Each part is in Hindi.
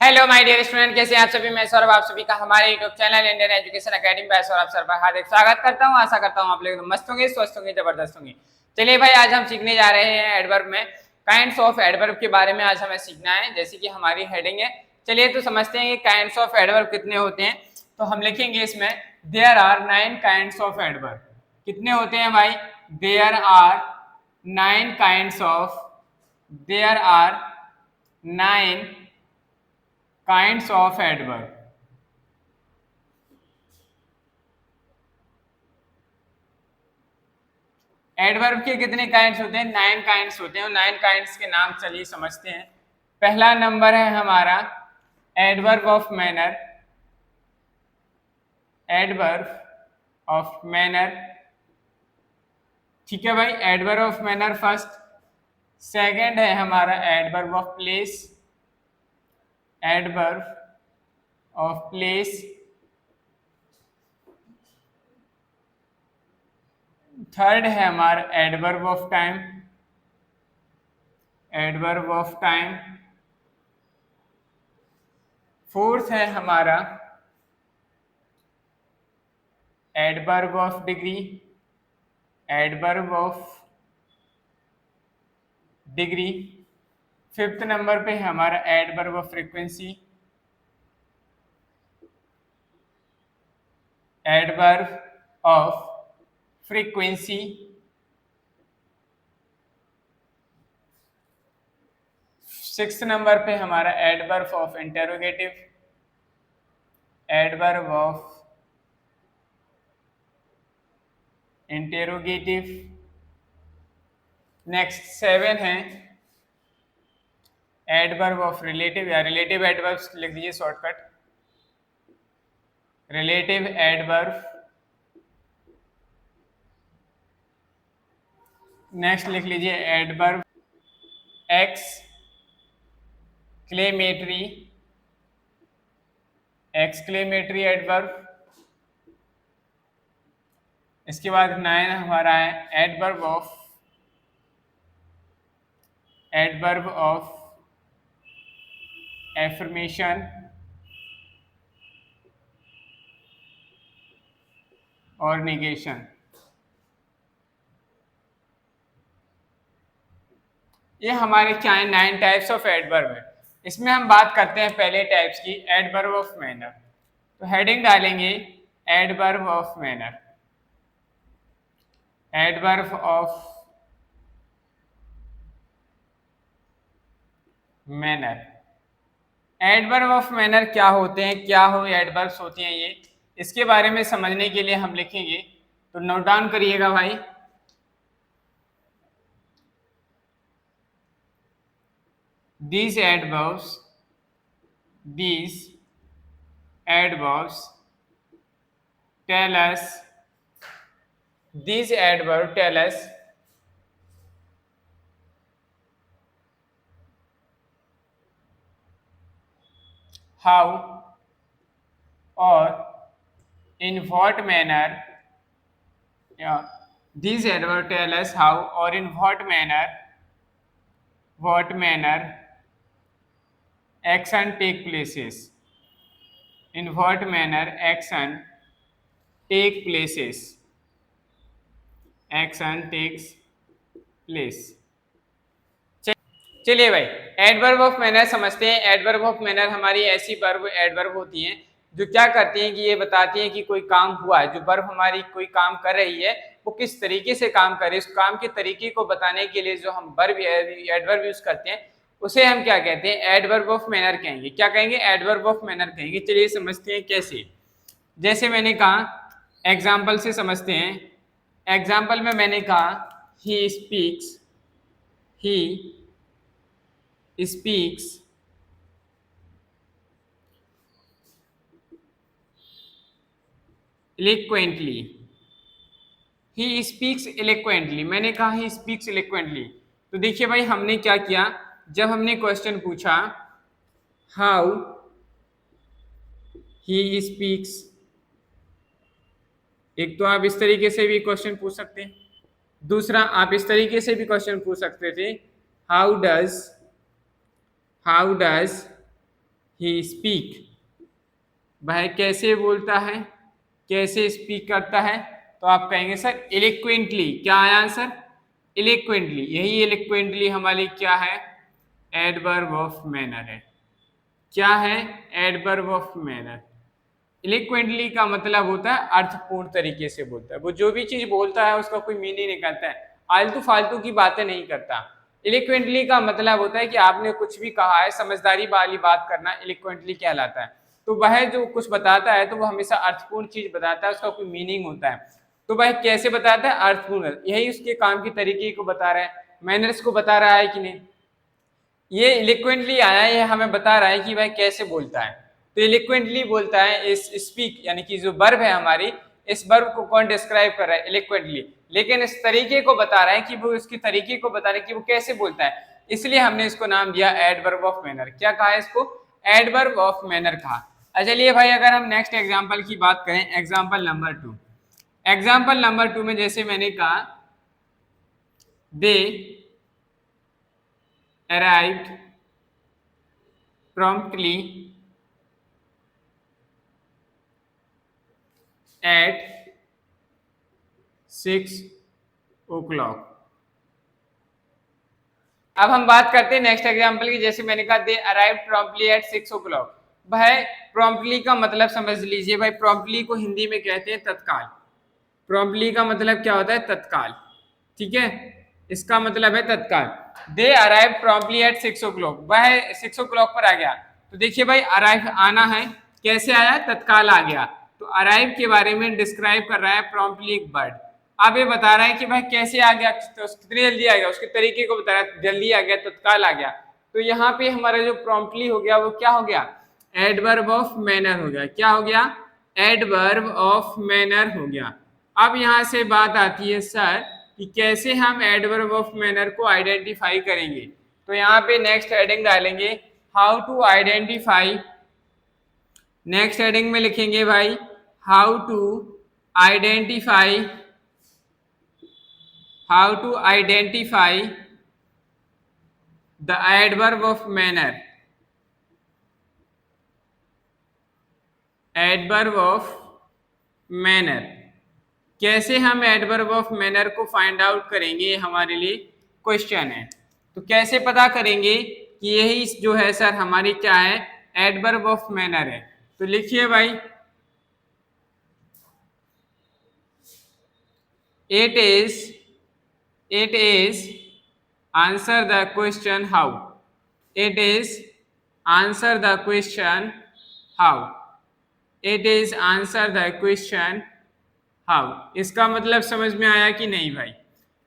हेलो माय डियर स्टूडेंट, कैसे हैं आप सभी। मैं सौरभ आप सभी का हमारे YouTube channel Indian Education Academy by Saurabh sir पर हार्दिक स्वागत करता हूं। आशा करता हूं आप लोग मस्त होंगे, स्वस्थ होंगे, जबरदस्त होंगे। चलिए भाई, आज हम सीखने जा रहे हैं एडवर्ब में काइंड्स ऑफ एडवर्ब के बारे में। आज हमें सीखना है, जैसे कि हमारी हेडिंग है। चलिए तो समझते हैं कि काइंड्स ऑफ एडवर्ब कितने होते हैं। तो हम लिखेंगे इसमें there are 9 kinds of adverb. कितने होते हैं भाई? There are 9 kinds of, there are 9 kinds of adverb. Adverb के कितने काइंड्स होते हैं? 9 काइंड्स होते हैं। और 9 काइंड्स के नाम चलिए समझते हैं। पहला नंबर है हमारा adverb of manner. Adverb of manner, ठीक है भाई, adverb of manner first. Second है हमारा adverb of place. Adverb of place. Third है हमारा adverb of time. Adverb of time. Fourth है हमारा adverb of degree. Adverb of degree. Fifth number पे हमारा adverb of frequency. Adverb of frequency. Sixth number पे हमारा adverb of interrogative. Adverb of interrogative. Next 7 है एडवर्ब ऑफ रिलेटिव, या रिलेटिव एडवर्ब्स लिख दीजिए शॉर्टकट। Relative adverb. नेक्स्ट लिख लीजिए एडवर्ब एक्सक्लेमेटरी। Exclamatory adverb. इसके बाद 9 हमारा है एडवर्ब ऑफ एफर्मेशन और निगेशन। ये हमारे क्या है? 9 टाइप्स ऑफ एडवर्ब है। इसमें हम बात करते हैं पहले टाइप्स की, एडवर्ब ऑफ मैनर। तो हेडिंग डालेंगे adverb of manner. Adverb of manner. Adverb of manner क्या होते हैं, क्या हो एडवर्ब्स होती हैं ये, इसके बारे में समझने के लिए हम लिखेंगे। तो नोट डाउन करिएगा भाई। These adverbs tell us, these adverbs tell us how or in what manner, yeah, these adverbs tell us how or in what manner action take places. In what manner action take places. Action takes place. चलिए भाई, एडवर्ब ऑफ मैनर समझते हैं। एडवर्ब ऑफ मैनर हमारी ऐसी वर्ब एडवर्ब होती हैं जो क्या करती हैं कि ये बताती हैं कि कोई काम हुआ है। जो वर्ब हमारी कोई काम कर रही है वो किस तरीके से काम करे, उस काम के तरीके को बताने के लिए जो हम वर्ब एडवर्ब यूज करते हैं उसे हम क्या कहते हैं? एडवर्ब ऑफ मैनर कहेंगे। क्या कहेंगे? एडवर्ब ऑफ मैनर कहेंगे। चलिए समझते हैं कैसे। जैसे मैंने कहा, एग्जाम्पल से समझते हैं। एग्जाम्पल में मैंने कहा he speaks, he speaks eloquently. He speaks eloquently। मैंने कहा he speaks eloquently। तो देखिए भाई, हमने क्या किया, जब हमने क्वेश्चन पूछा how he speaks, एक तो आप इस तरीके से भी क्वेश्चन पूछ सकते हैं, दूसरा आप इस तरीके से भी क्वेश्चन पूछ सकते थे, how does ही स्पीक, वह कैसे बोलता है, कैसे स्पीक करता है, तो आप कहेंगे सर इलोक्वेंटली। क्या आया आंसर? इलोक्वेंटली। यही इलोक्वेंटली हमारी क्या है? एडवर्ब ऑफ मैनर है। क्या है? Adverb of manner. इलोक्वेंटली का मतलब होता है अर्थपूर्ण तरीके से बोलता है। वो जो भी चीज बोलता है उसका कोई मीनिंग निकलता है, आलतू फालतू की बातें नहीं करता। इलोक्वेंटली का मतलब होता है कि आपने कुछ भी कहा है, समझदारी वाली बात करना इलोक्वेंटली कहलाता है। तो वह जो कुछ बताता है तो वो हमेशा अर्थपूर्ण चीज बताता है, उसका कोई मीनिंग होता है। तो वह कैसे बताता है? अर्थपूर्ण। यही उसके काम के तरीके को बता रहा है, मैनर्स को बता रहा है कि नहीं। ये इलोक्वेंटली आया, ये हमें बता रहा है कि वह कैसे बोलता है। तो इलोक्वेंटली बोलता है, इस स्पीक यानी कि जो वर्ब है हमारी, इस वर्ब को कौन डिस्क्राइब कर रहा है? इलोक्वेंटली। लेकिन इस तरीके को बता रहा है कि वो उसके तरीके को बता रहा है कि वो कैसे बोलता है, इसलिए हमने इसको नाम दिया एडवर्ब ऑफ मैनर। क्या कहा है इसको? एडवर्ब ऑफ मैनर कहा। चलिए भाई, अगर हम नेक्स्ट एग्जाम्पल की बात करें, एग्जाम्पल नंबर 2। एग्जाम्पल नंबर 2 में जैसे मैंने कहा, दे arrived promptly at 6 o'clock। अब हम बात करते हैं नेक्स्ट एग्जाम्पल की। जैसे मैंने कहा they arrive promptly eight 6 o'clock। भाई प्रॉम्प्टली का मतलब समझ लीजिए भाई, प्रॉम्प्टली को हिंदी में कहते हैं तत्काल। प्रॉम्प्टली का मतलब क्या होता है? तत्काल। ठीक है, इसका मतलब है तत्काल। They arrive promptly eight 6 o'clock, वह 6 o'clock पर आ गया। तो देखिए भाई, अराइव आना है, कैसे आया? तत्काल आ गया। तो अराइव के बारे में डिस्क्राइब कर रहा है प्रॉम्प्टली एक वर्ड। अब ये बता रहा है कि भाई कैसे आ गया, तो कितनी जल्दी आ गया, उसके तरीके को बता रहा है। जल्दी आ गया, तत्काल आ गया। तो यहाँ पे हमारा जो प्रॉम्प्टली हो गया वो क्या हो गया? एडवर्ब ऑफ मैनर हो गया। क्या हो गया? एडवर्ब ऑफ मैनर हो गया। अब यहाँ से बात आती है सर कि कैसे हम एडवर्ब ऑफ मैनर को आइडेंटिफाई करेंगे। तो यहाँ पे नेक्स्ट हेडिंग डालेंगे, how to identify. Next heading में लिखेंगे भाई, how to identify, how to identify the adverb of manner. Adverb of manner, कैसे हम एडवर्ब ऑफ मैनर को फाइंड आउट करेंगे, हमारे लिए क्वेश्चन है। तो कैसे पता करेंगे कि यही जो है सर हमारी क्या है? एडवर्ब ऑफ मैनर है। तो लिखिए भाई, it is answer the question how. It is answer the question how. It is answer the question how. इसका मतलब समझ में आया कि नहीं भाई?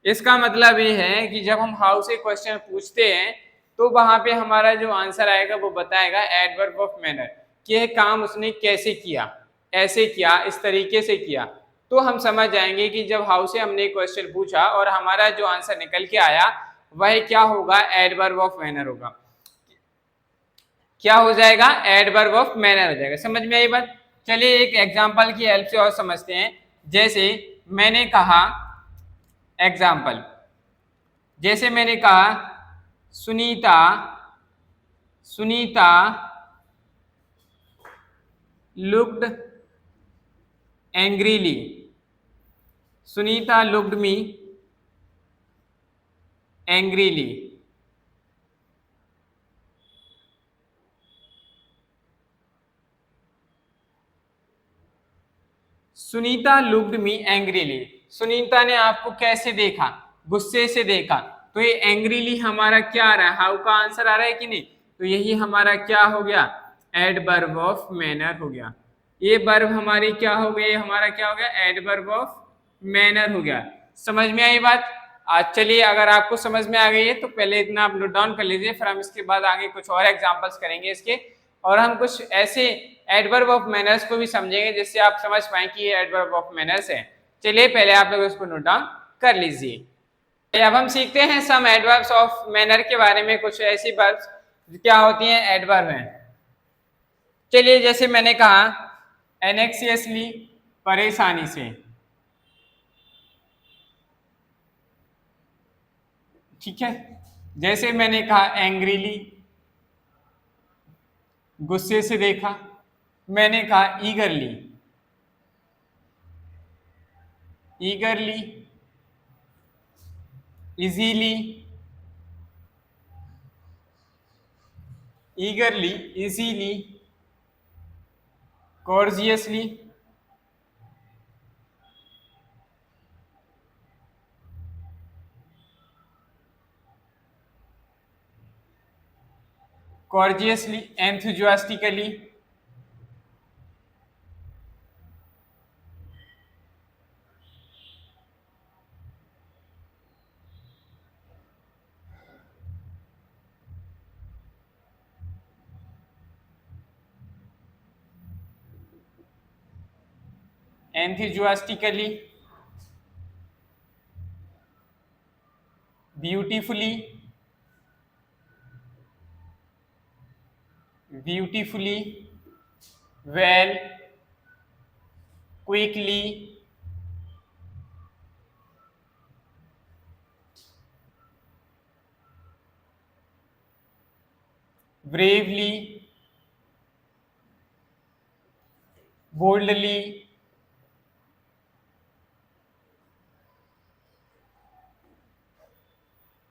इसका मतलब ये है कि जब हम हाउ से क्वेश्चन पूछते हैं तो वहां पे हमारा जो आंसर आएगा वो बताएगा एडवर्ब ऑफ मैनर, कि यह काम उसने कैसे किया, ऐसे किया, इस तरीके से किया। तो हम समझ जाएंगे कि जब हाउ से हमने क्वेश्चन पूछा और हमारा जो आंसर निकल के आया वह क्या होगा? एडवर्ब ऑफ मैनर होगा। क्या हो जाएगा? एडवर्ब ऑफ मैनर हो जाएगा। समझ में आई बात? चलिए एक एग्जांपल की हेल्प से और समझते हैं। जैसे मैंने कहा, एग्जाम्पल, जैसे मैंने कहा Sunita, Sunita looked angrily. Sunita looked me angrily. Sunita looked me angrily, Sunita ने आपको कैसे देखा? गुस्से से देखा। तो ये एंग्रीली हमारा क्या आ रहा है? हाउ का आंसर आ रहा है कि नहीं? तो यही हमारा क्या हो गया? एडवर्ब ऑफ मैनर हो गया। ये वर्ब हमारी क्या हो गई? हमारा क्या हो गया? एडवर्ब ऑफ मैनर हो गया। समझ में आई बात? आज चलिए, अगर आपको समझ में आ गई है तो पहले इतना आप नोट डाउन कर लीजिए, फिर हम इसके बाद आगे कुछ और एग्जांपल्स करेंगे इसके, और हम कुछ ऐसे एडवर्ब ऑफ मैनर्स को भी समझेंगे जिससे आप समझ पाए कि ये एडवर्ब ऑफ मैनर्स है। चलिए पहले आप लोग इसको नोट डाउन कर लीजिए। अब हम सीखते हैं सम एडवर्ब्स ऑफ मैनर के बारे में। कुछ ऐसी वर्ब्स क्या होती हैं? एडवर्ब हैं। चलिए जैसे मैंने कहा एनेक्सियसली, परेशानी से। ठीक है, जैसे मैंने कहा एंग्रीली, गुस्से से देखा, मैंने कहा eagerly, eagerly, easily, eagerly, easily, gorgeously, gorgeously, enthusiastically, enthusiastically, beautifully, beautifully, well, quickly, bravely, boldly,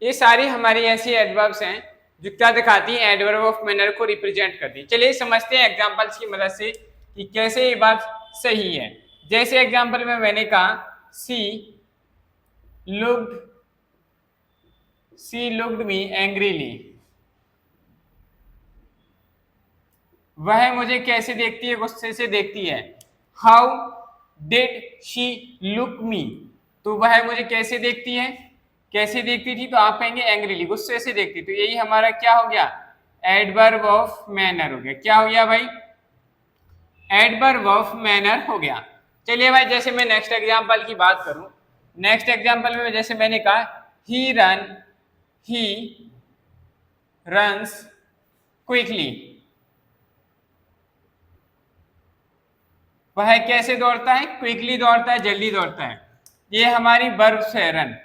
ये सारी हमारी ऐसी एडवर्ब्स हैं जो क्या दिखाती हैं, एडवर्ब ऑफ मैनर को रिप्रेजेंट करती है। चलिए समझते हैं एग्जांपल्स की मदद से कि कैसे ये बात सही है। जैसे एग्जांपल में मैंने कहा सी लुक्ड मी एंग्रीली, वह मुझे कैसे देखती है, गुस्से से देखती है। हाउ डिड शी लुक मी, तो वह मुझे कैसे देखती है, कैसे देखती थी, तो आप कहेंगे एंग्रीली, गुस्से से देखती। तो यही हमारा क्या हो गया, एडवर्ब ऑफ मैनर हो गया। क्या हो गया भाई, एडवर्ब ऑफ मैनर हो गया। चलिए भाई जैसे मैं नेक्स्ट एग्जांपल की बात करूं, नेक्स्ट एग्जांपल में जैसे मैंने कहा ही रन्स क्विकली, वह कैसे दौड़ता है, क्विकली दौड़ता है, जल्दी दौड़ता है। ये हमारी वर्ब है रन,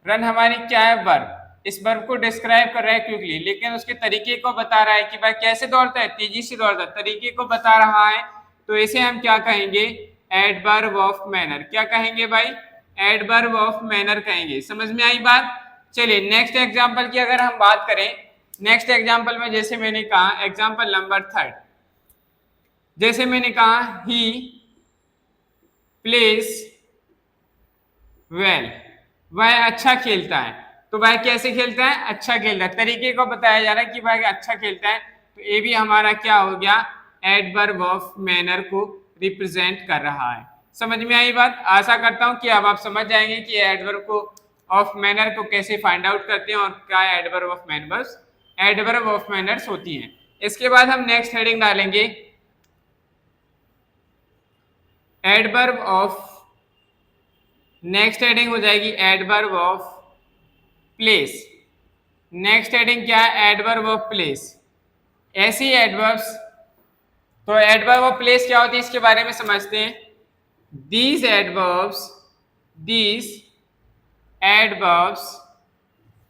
रन हमारी क्या है, वर्ब। इस वर्ब को डिस्क्राइब कर रहा है क्विकली, लेकिन उसके तरीके को बता रहा है कि भाई कैसे दौड़ता है, तेजी से दौड़ता है, तरीके को बता रहा है। तो इसे हम क्या कहेंगे, एडवर्ब ऑफ मैनर। क्या कहेंगे भाई, एडवर्ब ऑफ मैनर कहेंगे। समझ में आई बात। चलिए नेक्स्ट एग्जांपल की अगर हम बात करें, नेक्स्ट एग्जांपल में जैसे मैंने कहा एग्जांपल नंबर 3, जैसे मैंने कहा ही प्लेस वेल, वह अच्छा खेलता है। तो वह कैसे खेलता है, अच्छा खेलता है, तरीके को बताया जा रहा है कि वह अच्छा खेलता है। तो ये भी हमारा क्या हो गया, एडवर्ब ऑफ मैनर को रिप्रेजेंट कर रहा है। समझ में आई बात। आशा करता हूं कि अब आप समझ जाएंगे कि एडवर्ब को ऑफ मैनर को कैसे फाइंड आउट करते हैं और क्या adverb of manners, adverb of manners होती हैं। इसके बाद हम नेक्स्ट हेडिंग डालेंगे एडवर्ब ऑफ, नेक्स्ट हेडिंग हो जाएगी adverb of place. Next heading क्या है, एडवर्ब ऑफ प्लेस। ऐसी एडवर्ब्स, तो एडवर्ब ऑफ प्लेस क्या होती है इसके बारे में समझते हैं। These adverbs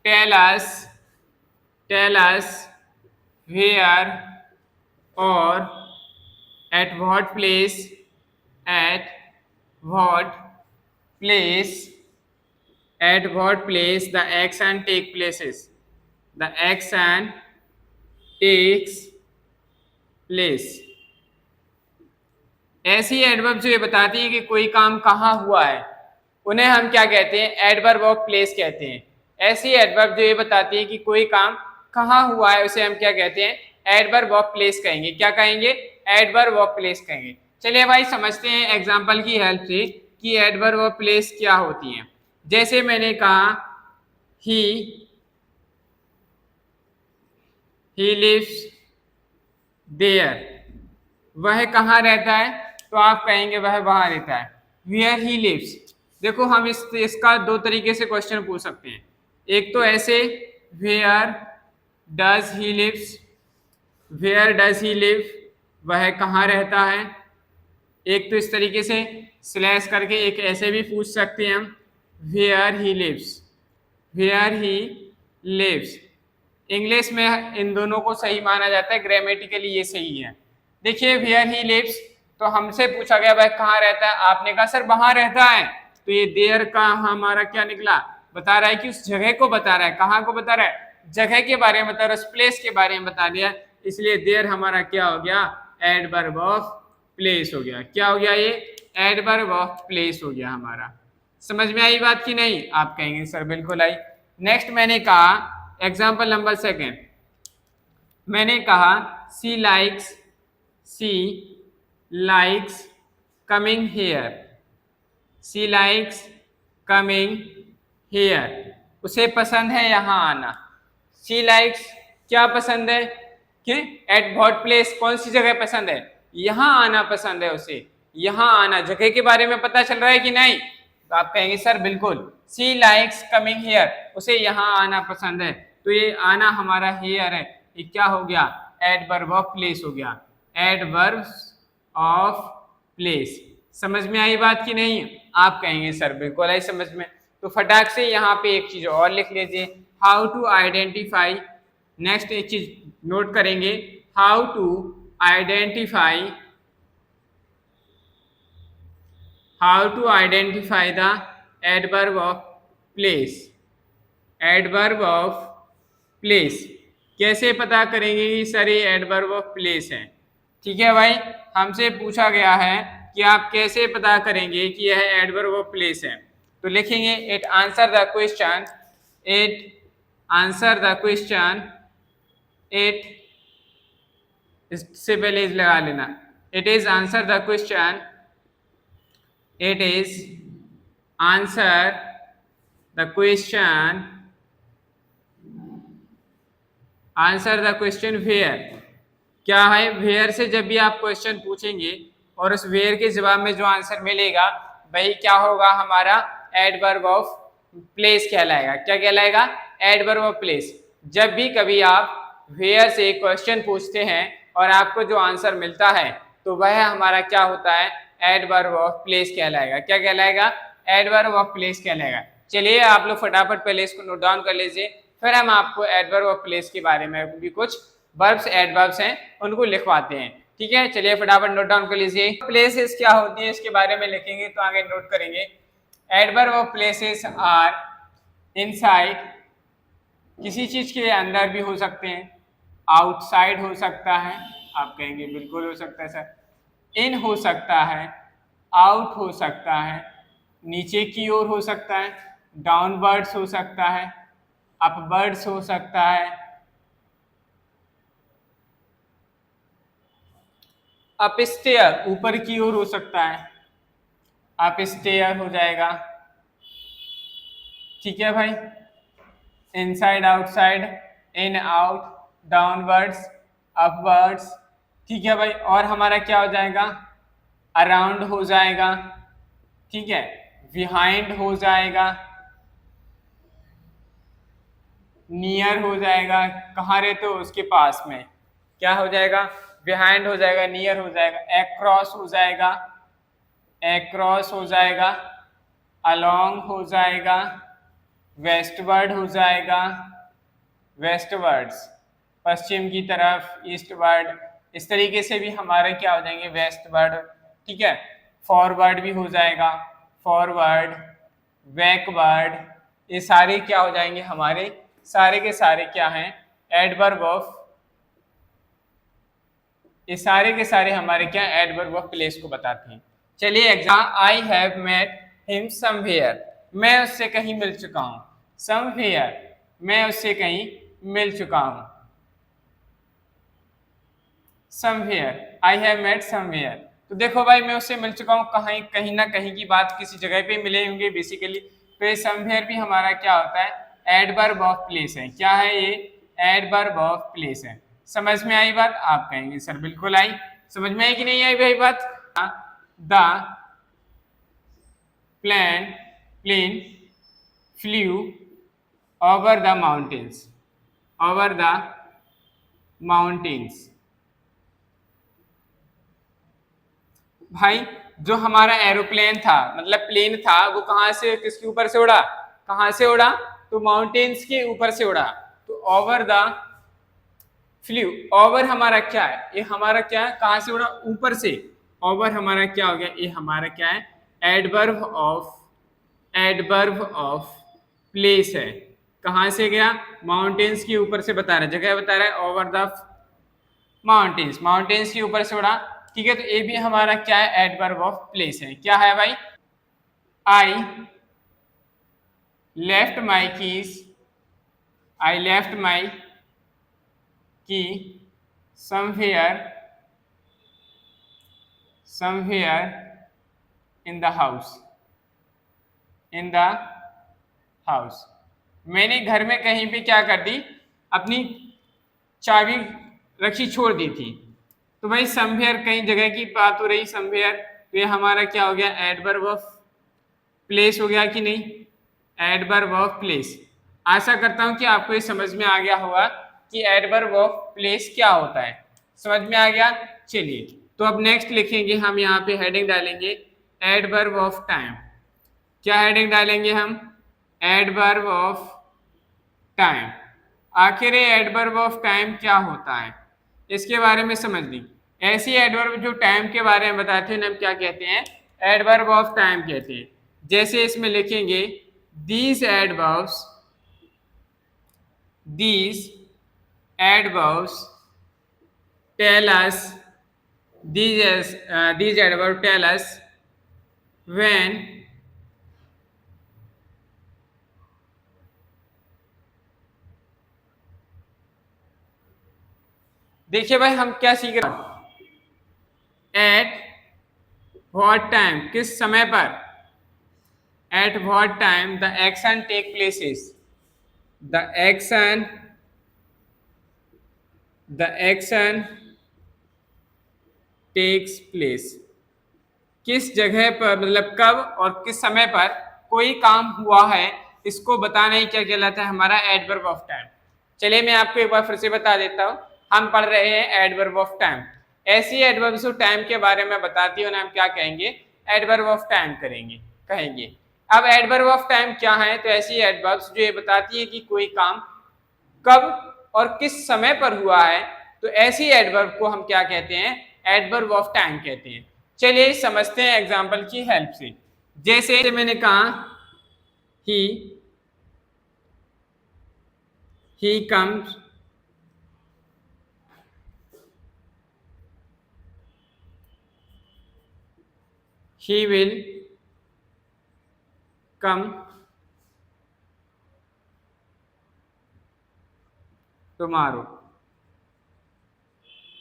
tell us where और at what place the action take places, the action takes place। ऐसी एडवर्ब जो ये बताती है कि कोई काम कहाँ हुआ है, उन्हें हम क्या कहते हैं, एडवर्ब ऑफ प्लेस कहते हैं। ऐसी एडवर्ब जो ये बताती है कि कोई काम कहाँ हुआ है, उसे हम क्या कहते हैं, एडवर्ब ऑफ प्लेस कहेंगे। क्या कहेंगे, एडवर्ब ऑफ प्लेस कहेंगे। चलिए भाई समझते हैं एग्जांपल की हेल्प से कि एडवर्ब ऑफ प्लेस क्या होती हैं। जैसे मैंने कहा ही लिव्स देयर, वह कहाँ रहता है, तो आप कहेंगे वह वहां रहता है। वेयर ही लिव्स, देखो हम इसका दो तरीके से क्वेश्चन पूछ सकते हैं। एक तो ऐसे where does he lives, where does he live, वह कहाँ रहता है। एक तो इस तरीके से स्लैश करके, एक ऐसे भी पूछ सकते हैं हम, where he lives, where he lives. English में इन दोनों को सही माना जाता है, ग्रामेटिकली ये सही है। देखिए वेयर ही लिव्स, तो हमसे पूछा गया भाई कहाँ रहता है, आपने कहा सर वहां रहता है, तो ये देयर का हमारा क्या निकला, बता रहा है कि उस जगह को बता रहा है, कहाँ को बता रहा है, जगह के बारे में बता रहा है, उस प्लेस के बारे में बता दिया, इसलिए देयर हमारा क्या हो गया, एडवर्ब ऑफ प्लेस हो गया। क्या हो गया ये, एडवर्ब ऑफ प्लेस हो गया हमारा। समझ में आई बात की नहीं, आप कहेंगे सर बिल्कुल आई। नेक्स्ट मैंने कहा एग्जाम्पल नंबर सेकेंड, मैंने कहा she likes coming here, she likes coming here, उसे पसंद है यहाँ आना। सी लाइक्स क्या पसंद है कि एट व्हाट प्लेस, कौन सी जगह पसंद है, यहाँ आना पसंद है उसे, यहाँ आना, जगह के बारे में पता चल रहा है कि नहीं, तो आप कहेंगे सर बिल्कुल, सी लाइक्स कमिंग हियर, उसे यहाँ आना पसंद है, तो ये आना हमारा हियर है, ये क्या हो गया, एडवर्ब ऑफ प्लेस हो गया, एडवर्ब ऑफ प्लेस। समझ में आई बात की नहीं, आप कहेंगे सर बिल्कुल आई समझ में। तो फटाक से यहाँ पे एक चीज और लिख लीजिए, हाउ टू आइडेंटिफाई, नेक्स्ट एक चीज नोट करेंगे, how to identify, how to identify the adverb of place, adverb of place, कैसे पता करेंगे कि सर ये एडवर्ब ऑफ प्लेस है। ठीक है भाई, हमसे पूछा गया है कि आप कैसे पता करेंगे कि यह एडवर्ब ऑफ प्लेस है, तो लिखेंगे it answer the question, it answer the question, it, इससे पहले इज लगा लेना, it is answer the question, it is answer the question, answer the question where, क्या है where से जब भी आप क्वेश्चन पूछेंगे और उस where के जवाब में जो आंसर मिलेगा वही क्या होगा, हमारा एडवर्ब ऑफ प्लेस कहलाएगा। क्या कहलाएगा, एडवर्ब ऑफ प्लेस। जब भी कभी आप where से क्वेश्चन पूछते हैं और आपको जो आंसर मिलता है तो वह हमारा क्या होता है, एडवर्ब ऑफ प्लेस कहलाएगा। क्या कहलाएगा, एडवर्ब ऑफ प्लेस कहलाएगा। चलिए आप लोग फटाफट पहले इसको नोट डाउन कर लीजिए, फिर हम आपको एडवर्ब ऑफ प्लेस के बारे में भी कुछ वर्ब्स एडवर्ब्स हैं उनको लिखवाते हैं। ठीक है, चलिए फटाफट नोट डाउन कर लीजिए। प्लेसेस क्या होती है इसके बारे में लिखेंगे तो आगे नोट करेंगे। Adverb of places are inside, किसी चीज के अंदर भी हो सकते हैं, आउटसाइड हो सकता है, आप कहेंगे बिल्कुल हो सकता है सर, इन हो सकता है, आउट हो सकता है, नीचे की ओर हो सकता है, डाउनवर्ड्स हो सकता है, अपवर्ड्स हो सकता है, अपस्टेयर ऊपर की ओर हो सकता है, अपस्टेयर हो जाएगा। ठीक है भाई, inside outside, in out, downwards, upwards. ठीक है भाई, और हमारा क्या हो जाएगा, अराउंड हो जाएगा। ठीक है, बिहाइंड हो जाएगा, नियर हो जाएगा, कहाँ रहते हो उसके पास में, क्या हो जाएगा, बिहाइंड हो जाएगा, नियर हो जाएगा, एक्रॉस हो जाएगा, एक्रॉस हो जाएगा, अलोंग हो जाएगा, वेस्टवर्ड हो जाएगा, वेस्टवर्ड्स पश्चिम की तरफ, ईस्टवर्ड, इस तरीके से भी हमारे क्या हो जाएंगे, वेस्टवर्ड। ठीक है, फॉरवर्ड भी हो जाएगा, फॉरवर्ड, बैकवर्ड, ये सारे क्या हो जाएंगे हमारे, सारे के सारे क्या हैं, एडवर्ब ऑफ, ये सारे के सारे हमारे क्या एडवर्ब ऑफ प्लेस को बताते हैं। चलिए exam, I have met him somewhere, मैं उससे कहीं मिल चुका हूं, समवेयर मैं उससे कहीं मिल चुका हूं, somewhere, I have met somewhere. तो देखो भाई मैं उससे मिल चुका हूं, कहीं कहीं ना कहीं की बात, किसी जगह पे मिले होंगे बेसिकली, तो ये समवेयर भी हमारा क्या होता है, एडवर्ब ऑफ प्लेस है। क्या है ये, एडवर्ब ऑफ प्लेस है। समझ में आई बात, आप कहेंगे सर बिल्कुल आई। समझ में आई कि नहीं आई भाई बात। The plane flew over the mountains, over the mountains. भाई जो हमारा एरोप्लेन था, मतलब प्लेन था, वो कहाँ से, किसके ऊपर से उड़ा, कहाँ से उड़ा, तो माउंटेन्स के ऊपर से उड़ा। तो ओवर द फ्लू। ओवर हमारा क्या है, ये हमारा क्या है, कहां से उड़ा, ऊपर से। ओवर हमारा क्या हो गया, ये हमारा क्या है, एडवर्ब ऑफ प्लेस है। कहां से गया, माउंटेन्स के ऊपर से बता रहा है, जगह बता रहा है, ओवर द माउंटेन्स, माउंटेन्स के ऊपर से उड़ा। ठीक है, तो ये भी हमारा क्या है, एडवर्ब ऑफ प्लेस है। क्या है भाई, I left my keys, I left my की somewhere in the house। मैंने घर में कहीं पे क्या कर दी, अपनी चाबी रखी छोड़ दी थी। तो भाई समवेयर, कहीं जगह की बात हो रही, समवेयर, तो ये हमारा क्या हो गया, एडवर्ब ऑफ प्लेस हो गया कि नहीं, एडवर्ब ऑफ प्लेस। आशा करता हूं कि आपको ये समझ में आ गया होगा कि एडवर्ब ऑफ प्लेस क्या होता है। समझ में आ गया। चलिए, तो अब नेक्स्ट लिखेंगे हम, यहाँ पे हेडिंग डालेंगे एडवर्ब ऑफ टाइम। क्या हेडिंग डालेंगे हम, एडवर्ब ऑफ टाइम। आखिर ये एडवर्ब ऑफ टाइम क्या होता है, इसके बारे में समझ ली। ऐसी एडवर्ब जो टाइम के बारे में बताते हैं, हम क्या कहते हैं, एडवर्ब ऑफ टाइम कहते हैं। जैसे इसमें लिखेंगे these adverbs tell us, these adverbs tell us when देखिए भाई हम क्या सीख रहे हैं, एट व्हाट टाइम, किस समय पर, at what time the action take places, the action takes place, किस जगह पर, मतलब कब और किस समय पर कोई काम हुआ है, इसको बताना ही क्या कहलाता है, हमारा एडवर्ब ऑफ टाइम। चलिए मैं आपको एक बार फिर से बता देता हूँ, हम पढ़ रहे हैं एडवर्ब ऑफ टाइम। ऐसी एडवर्ब्स ऑफ टाइम के बारे में बताती हूँ ना, हम क्या कहेंगे, एडवर्ब ऑफ टाइम कहेंगे। अब एडवर्ब ऑफ टाइम क्या है, तो ऐसी एडवर्ब्स जो ये बताती है कि कोई काम कब और किस समय पर हुआ है, तो ऐसी एडवर्ब को हम क्या कहते हैं, एडवर्ब ऑफ टाइम कहते हैं। चलिए समझते हैं एग्जांपल की हेल्प से। जैसे मैंने कहा he comes, he will come tomorrow,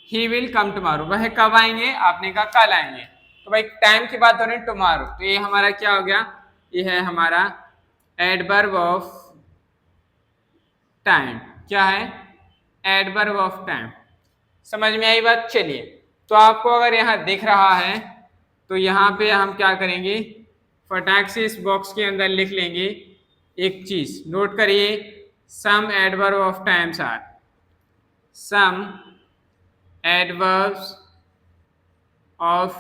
he will come tomorrow, वह कब आएंगे, आपने कहा कल आएंगे, तो भाई टाइम की बात हो रही है टुमारो, तो ये हमारा क्या हो गया, ये है हमारा एडवर्ब ऑफ टाइम। क्या है, एडवर्ब ऑफ टाइम। समझ में आई बात। चलिए, तो आपको अगर यहाँ दिख रहा है, तो यहाँ पे हम क्या करेंगे, फटाक से इस बॉक्स के अंदर लिख लेंगे एक चीज, नोट करिए, some adverb of times are, some adverbs of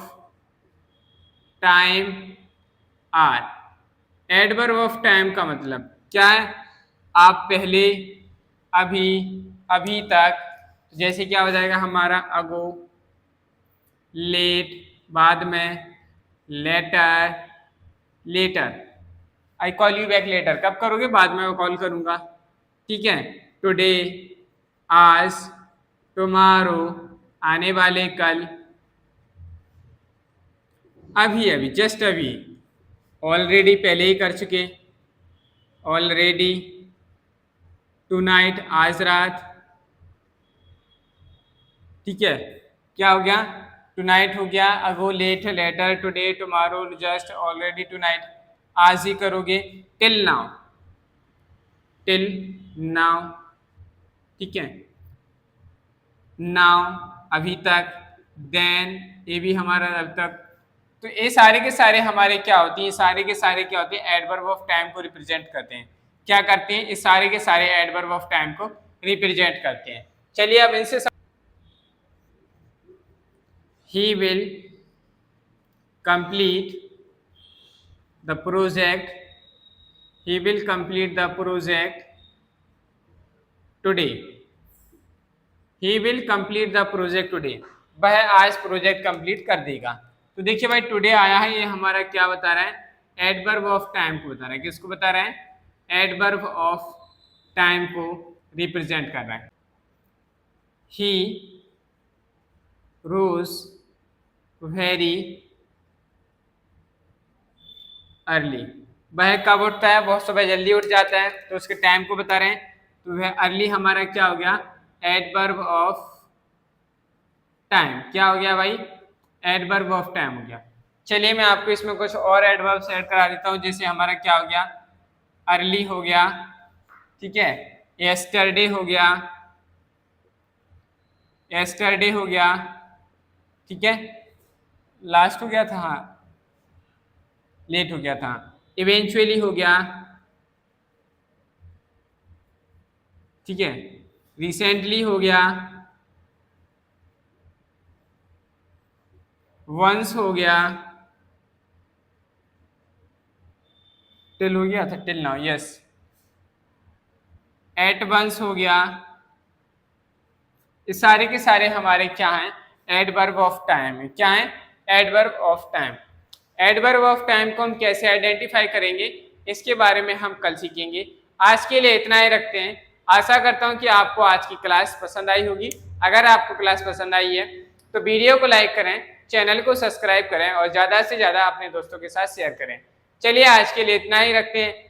time are. Adverb of time का मतलब क्या है, आप पहले, अभी, अभी तक, जैसे क्या हो जाएगा हमारा, अगो, लेट, बाद में, later, I call you back later, कब करोगे, बाद में कॉल करूंगा, ठीक है। टुडे, आज, टुमारो, आने वाले कल, अभी, जस्ट अभी, ऑलरेडी, पहले ही कर चुके, ऑलरेडी, टुनाइट, आज रात, ठीक है। क्या हो गया, टुनाइट हो गया, ago, late, later, today, tomorrow, just, already, tonight, आज ही करोगे, टिल नाउ, ठीक है, नाउ, अभी तक, देन, ये भी हमारा अब तक। तो ये सारे के सारे हमारे क्या होती हैं, सारे के सारे क्या होते हैं, एडवर्ब ऑफ टाइम को रिप्रेजेंट करते हैं। क्या करते हैं, इस सारे के सारे एडवर्ब ऑफ टाइम को रिप्रेजेंट करते हैं। चलिए अब इनसे he will complete the project, he will complete the project today, he will complete the project today, वह आज प्रोजेक्ट कंप्लीट कर देगा। तो देखिए भाई टुडे आया है, ये हमारा क्या बता रहा है, एडवर्ब ऑफ टाइम को बता रहा है। किसको बता रहा है, एडवर्ब ऑफ टाइम को रिप्रेजेंट कर रहा है। ही रोज वेरी अर्ली, वह कब उठता है, बहुत सुबह जल्दी उठ जाता है, तो उसके टाइम को बता रहे हैं। तो वह अर्ली हमारा क्या हो गया, एडवर्ब ऑफ टाइम। क्या हो गया भाई, एडवर्ब ऑफ टाइम हो गया। चलिए मैं आपको इसमें कुछ और एडवर्ब्स ऐड करा देता हूँ। जैसे हमारा क्या हो गया, अर्ली हो गया, ठीक है, यस्टरडे हो गया, यस्टरडे हो गया, ठीक है, लास्ट हो गया था, हाँ लेट हो गया था, इवेंचुअली हो गया, ठीक है, रिसेंटली हो गया, वंस हो गया, टिल हो गया था, till now, yes, at once हो गया। ये सारे के सारे हमारे क्या हैं, एडवर्ब ऑफ टाइम है। क्या है, adverb of time. Adverb of time को हम कैसे आइडेंटिफाई करेंगे, इसके बारे में हम कल सीखेंगे। आज के लिए इतना ही रखते हैं। आशा करता हूं कि आपको आज की क्लास पसंद आई होगी। अगर आपको क्लास पसंद आई है तो वीडियो को लाइक करें, चैनल को सब्सक्राइब करें और ज़्यादा से ज़्यादा अपने दोस्तों के साथ शेयर करें। चलिए आज के लिए इतना ही रखते हैं।